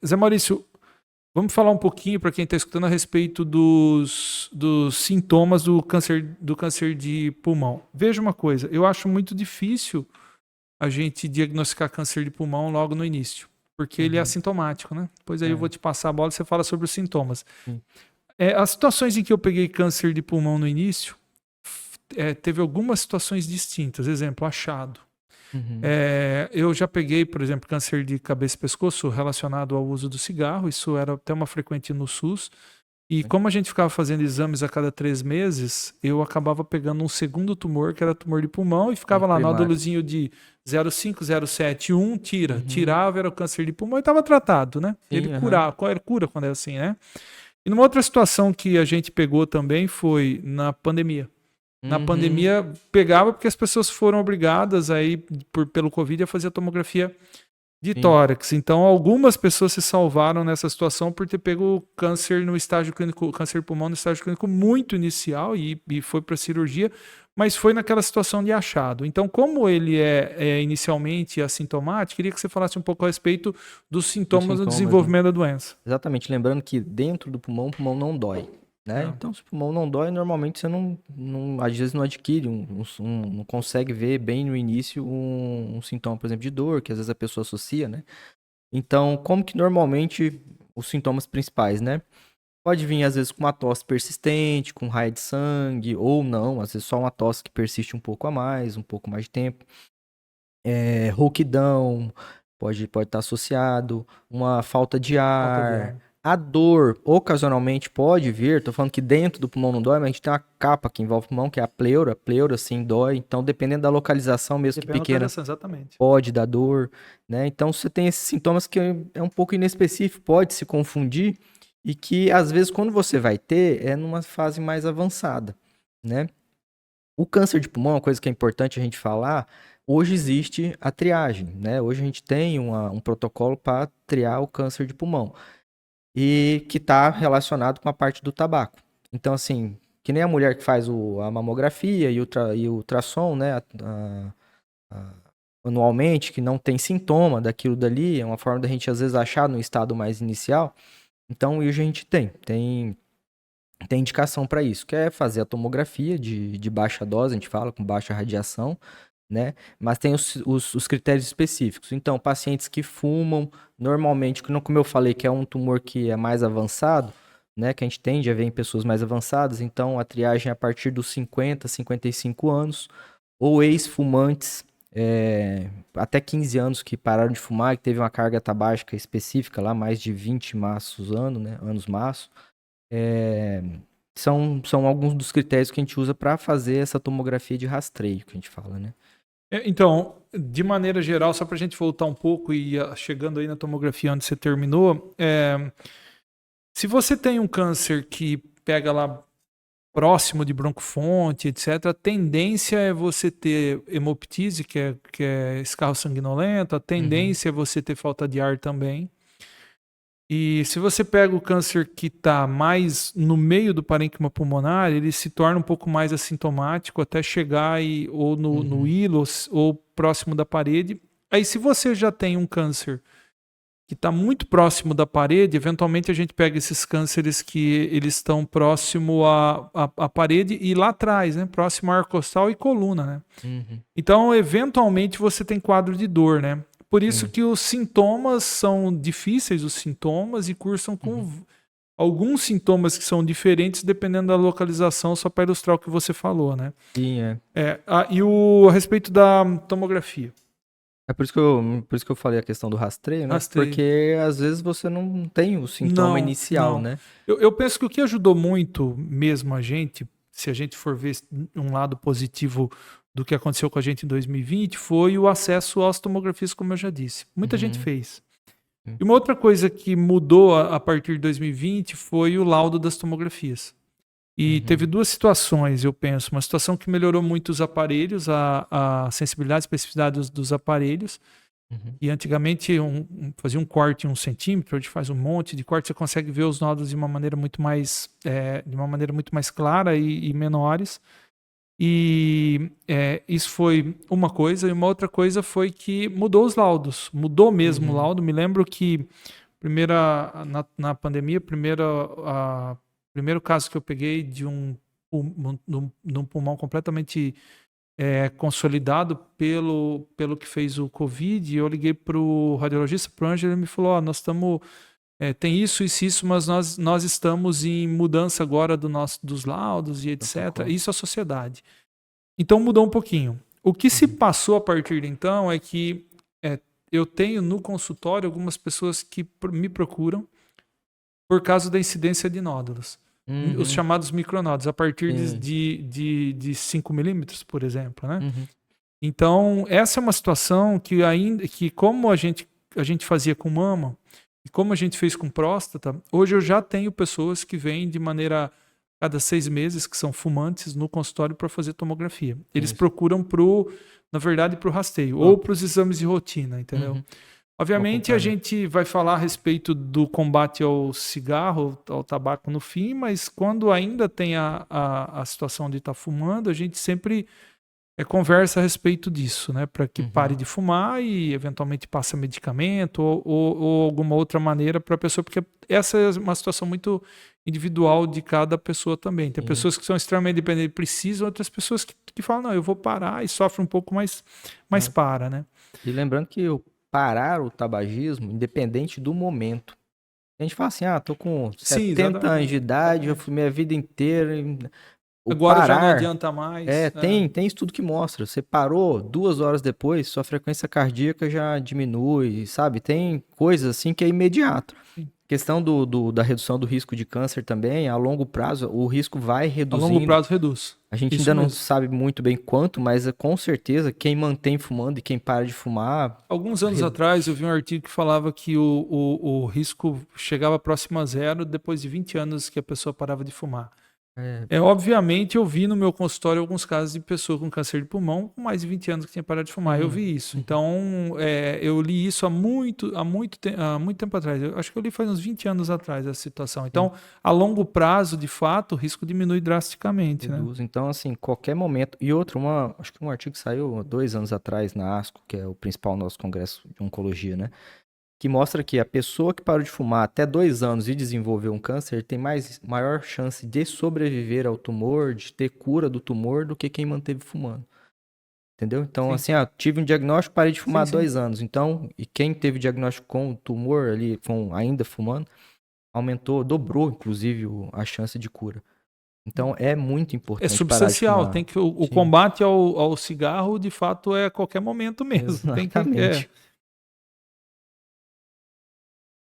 Zé Maurício, vamos falar um pouquinho para quem está escutando a respeito dos sintomas do câncer de pulmão. Veja uma coisa, eu acho muito difícil a gente diagnosticar câncer de pulmão logo no início, porque ele é assintomático, né? Pois aí eu vou te passar a bola e você fala sobre os sintomas. As situações em que eu peguei câncer de pulmão no início, teve algumas situações distintas. Exemplo, achado. Eu já peguei, por exemplo, câncer de cabeça e pescoço relacionado ao uso do cigarro. Isso era até uma frequente no SUS. E como a gente ficava fazendo exames a cada 3 meses, eu acabava pegando um segundo tumor, que era tumor de pulmão, e ficava lá, nódulozinho de 0,5, 0,7, 1, tirava, era o câncer de pulmão e estava tratado, né? Ele cura quando é assim, né? E numa outra situação que a gente pegou também foi na pandemia. Na pandemia, pegava porque as pessoas foram obrigadas aí, pelo Covid, a fazer a tomografia de tórax. Então, algumas pessoas se salvaram nessa situação por ter pego câncer no estágio clínico, câncer de pulmão no estágio clínico muito inicial e foi para cirurgia, mas foi naquela situação de achado. Então, como ele é inicialmente assintomático, queria que você falasse um pouco a respeito dos sintomas no desenvolvimento da doença. Exatamente, lembrando que dentro do pulmão, o pulmão não dói. Né? Então, se o pulmão não dói, normalmente você às vezes não adquire, não consegue ver bem no início um sintoma, por exemplo, de dor, que às vezes a pessoa associa, né? Então, como que normalmente os sintomas principais, né? Pode vir, às vezes, com uma tosse persistente, com raia de sangue, ou não, às vezes só uma tosse que persiste um pouco mais de tempo. Rouquidão, pode estar associado, uma falta de ar. A dor, ocasionalmente, pode vir. Tô falando que dentro do pulmão não dói, mas a gente tem uma capa que envolve o pulmão, que é a pleura. A pleura, sim, dói. Então, dependendo da localização, mesmo que pequena, pode dar dor, né? Então, você tem esses sintomas que é um pouco inespecífico, pode se confundir. E que, às vezes, quando você vai ter, é numa fase mais avançada, né? O câncer de pulmão, uma coisa que é importante a gente falar, hoje existe a triagem, né? Hoje a gente tem um protocolo para triar o câncer de pulmão e que está relacionado com a parte do tabaco. Então, assim, que nem a mulher que faz a mamografia e o ultrassom, né, anualmente, que não tem sintoma daquilo dali, é uma forma da gente, às vezes, achar no estado mais inicial. Então, hoje a gente tem indicação para isso, que é fazer a tomografia de baixa dose, a gente fala, com baixa radiação, né? Mas tem os critérios específicos. Então, pacientes que fumam, normalmente, como eu falei, que é um tumor que é mais avançado, né? Que a gente tende a ver em pessoas mais avançadas, então a triagem é a partir dos 50, 55 anos, ou ex-fumantes, até 15 anos que pararam de fumar, que teve uma carga tabágica específica lá, mais de 20 maços ano, né? Anos maço. São alguns dos critérios que a gente usa para fazer essa tomografia de rastreio, que a gente fala, né? Então, de maneira geral, só para a gente voltar um pouco e chegando aí na tomografia onde você terminou, se você tem um câncer que pega lá próximo de broncofonte, etc., a tendência é você ter hemoptise, que é escarro sanguinolento, a tendência é você ter falta de ar também. E se você pega o câncer que está mais no meio do parênquima pulmonar, ele se torna um pouco mais assintomático até chegar ou no hilo ou próximo da parede. Aí se você já tem um câncer que está muito próximo da parede, eventualmente a gente pega esses cânceres que eles estão próximo à parede e lá atrás, né? Próximo à arco costal e coluna, né? Então, eventualmente você tem quadro de dor, né? Por isso que os sintomas são difíceis, os sintomas, e cursam com alguns sintomas que são diferentes dependendo da localização, só para ilustrar o que você falou, né? Sim, a respeito da tomografia. É por isso que eu falei a questão do rastreio, né? Rastreio. Porque às vezes você não tem o sintoma inicial, né? Eu penso que o que ajudou muito mesmo a gente, se a gente for ver um lado positivo do que aconteceu com a gente em 2020, foi o acesso às tomografias, como eu já disse. Muita gente fez. E uma outra coisa que mudou a partir de 2020 foi o laudo das tomografias. E teve duas situações, eu penso. Uma situação que melhorou muito os aparelhos, a sensibilidade e especificidade dos aparelhos. E antigamente fazia um corte em 1 centímetro, hoje faz um monte de corte, você consegue ver os nódulos de uma maneira muito mais clara e menores. E isso foi uma coisa, e uma outra coisa foi que mudou os laudos, mudou mesmo o laudo. Me lembro que na pandemia, primeiro caso que eu peguei de um pulmão completamente consolidado pelo que fez o Covid, eu liguei para o radiologista, para o Ângelo, ele me falou, nós estamos, tem isso, mas nós estamos em mudança agora dos laudos e etc. Isso é a sociedade. Então mudou um pouquinho. O que se passou a partir de então é que eu tenho no consultório algumas pessoas que me procuram por causa da incidência de nódulos. Os chamados micronódulos, a partir de 5 milímetros, por exemplo, né? Então, essa é uma situação que como a gente fazia com mama, e como a gente fez com próstata, hoje eu já tenho pessoas que vêm de maneira cada 6 meses, que são fumantes, no consultório para fazer tomografia. Eles procuram na verdade, para o rasteio, ou para os exames de rotina, entendeu? Obviamente, a gente vai falar a respeito do combate ao cigarro, ao tabaco no fim, mas quando ainda tem a situação de estar fumando, a gente sempre conversa a respeito disso, né? Para que pare de fumar e, eventualmente, passe medicamento ou alguma outra maneira para a pessoa, porque essa é uma situação muito individual de cada pessoa também. Tem pessoas que são extremamente dependentes e precisam, outras pessoas que falam, não, eu vou parar e sofrem um pouco, mas para, né? E lembrando que parar o tabagismo, independente do momento. A gente fala assim, tô com 70 anos de idade, eu fui minha vida inteira. Agora já não adianta mais. Tem estudo que mostra. Você parou 2 horas depois, sua frequência cardíaca já diminui, sabe? Tem coisas assim que é imediato. Questão da redução do risco de câncer também, a longo prazo, o risco vai reduzindo. A longo prazo reduz. A gente ainda não sabe muito bem quanto, mas com certeza quem mantém fumando e quem para de fumar... Alguns anos atrás eu vi um artigo que falava que o risco chegava próximo a zero depois de 20 anos que a pessoa parava de fumar. Obviamente eu vi no meu consultório alguns casos de pessoa com câncer de pulmão com mais de 20 anos que tinha parado de fumar. Eu vi isso. Então, eu li isso há muito tempo atrás. Eu acho que eu li faz uns 20 anos atrás essa situação. Então, a longo prazo, de fato, o risco diminui drasticamente. Reduz. Né? Então, assim, qualquer momento... E outro, acho que um artigo que saiu 2 anos atrás na ASCO, que é o principal nosso congresso de oncologia, né? Que mostra que a pessoa que parou de fumar até 2 anos e desenvolveu um câncer tem maior chance de sobreviver ao tumor, de ter cura do tumor, do que quem manteve fumando. Entendeu? Então, assim, tive um diagnóstico, parei de fumar há 2 anos. Então, e quem teve diagnóstico com tumor ali, ainda fumando, dobrou, inclusive, a chance de cura. Então, é muito importante. É substancial. Tem que, o combate ao cigarro, de fato, é a qualquer momento mesmo. Exatamente.